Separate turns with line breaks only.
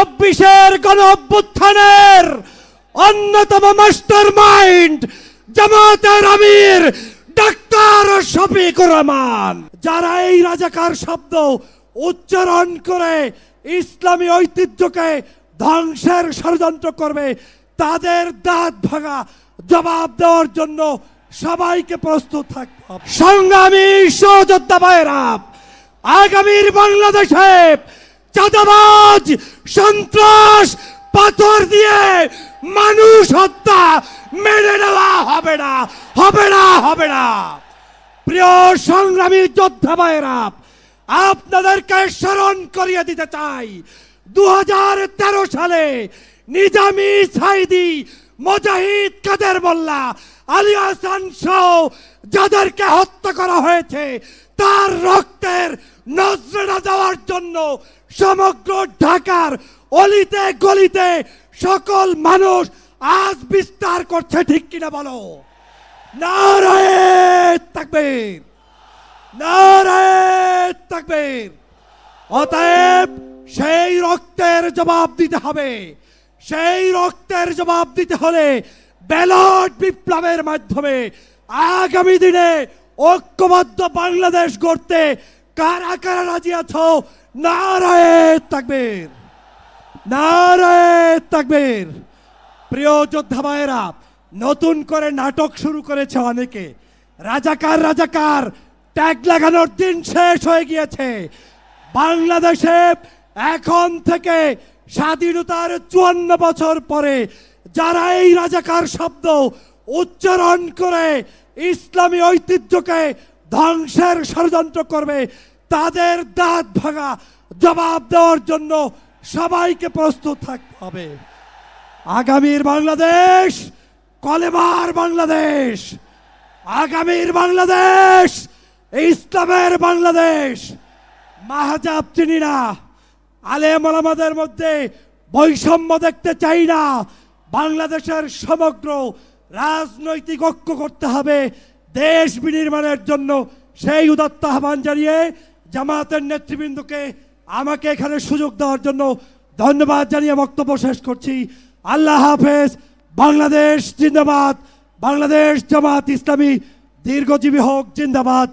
চব্বিশের গণ অভ্যুত্থানের অন্যতম মাস্টার মাইন্ড জামাতের আমির ডাক্তার শফিকুর রহমান। যারা এই রাজাকার শব্দ উচ্চারণ করে ইসলামী ঐতিহ্যকে ধ্বংসের ষড়যন্ত্র করবে, তাদের দাঁত ভাঙা জবাব দেওয়ার জন্য সবাইকে প্রস্তুত থাকতে হবে। সংগ্রামী সহযোদ্ধা ভাইয়েরা, আগামীর বাংলাদেশে চাঁদাবাজ, সন্ত্রাস, পাথর দিয়ে মানুষ হত্যা মেনে নেওয়া হবে না, হবে না, হবে না। প্রিয় সংগ্রামী যোদ্ধা ভাইয়েরা, আপনাদেরকে স্মরণ করিয়ে দিতে চাই 2013 সালে নিজামী, সাইদি, মুজাহিদ, কাদের মোল্লা, আলী হাসান সহ যাদেরকে হত্যা করা হয়েছে তার রক্তের নজরানা দেওয়ার জন্য সমগ্র ঢাকার অলিতে গলিতে সকল মানুষ আজ বিস্তার করছে, ঠিক কিনা বলো? নারায়ে তাকবীর, নারায়ে তাকবীর। অতএব সেই রক্তের জবাব দিতে হবে। সেই রক্তের জবাব দিতে হলে ব্যালট বিপ্লবের মাধ্যমে আগামী দিনে ঐক্যবদ্ধ বাংলাদেশ গড়তে কারা কারা রাজি আছো? নারায়ে তাকবীর, নারায়ে তাকবীর। প্রিয় যোদ্ধা ভাইয়েরা, নতুন করে নাটক শুরু করেছে অনেকে। রাজাকার রাজাকার ট্যাগ লাগানোর দিন শেষ হয়ে গিয়েছে। বাংলাদেশে এখন থেকে স্বাধীনতার 54 বছর পরে যারা এই রাজাকার শব্দ উচ্চারণ করে ইসলামী ঐতিহ্যকে ধ্বংসের ষড়যন্ত্র করবে, তাদের দাঁত ভাঙা জবাব দেওয়ার জন্য সবাইকে প্রস্তুত থাকতে হবে। আগামীর বাংলাদেশ কলেমার বাংলাদেশ, আগামীর বাংলাদেশ ইসলামের বাংলাদেশ। মাহজাব চিনি না, আলেম ওলামাদের মধ্যে বৈষম্য দেখতে চাই না। বাংলাদেশের সমগ্র রাজনৈতিক ঐক্য করতে হবে দেশ বিনির্মাণের জন্য। সেই উদাত্ত আহ্বান জানিয়ে জামাতের নেতৃবৃন্দকে আমাকে এখানে সুযোগ দেওয়ার জন্য ধন্যবাদ জানিয়ে বক্তব্য শেষ করছি। আল্লাহ হাফেজ। বাংলাদেশ জিন্দাবাদ, বাংলাদেশ জামাত ইসলামী দীর্ঘজীবী হোক, জিন্দাবাদ।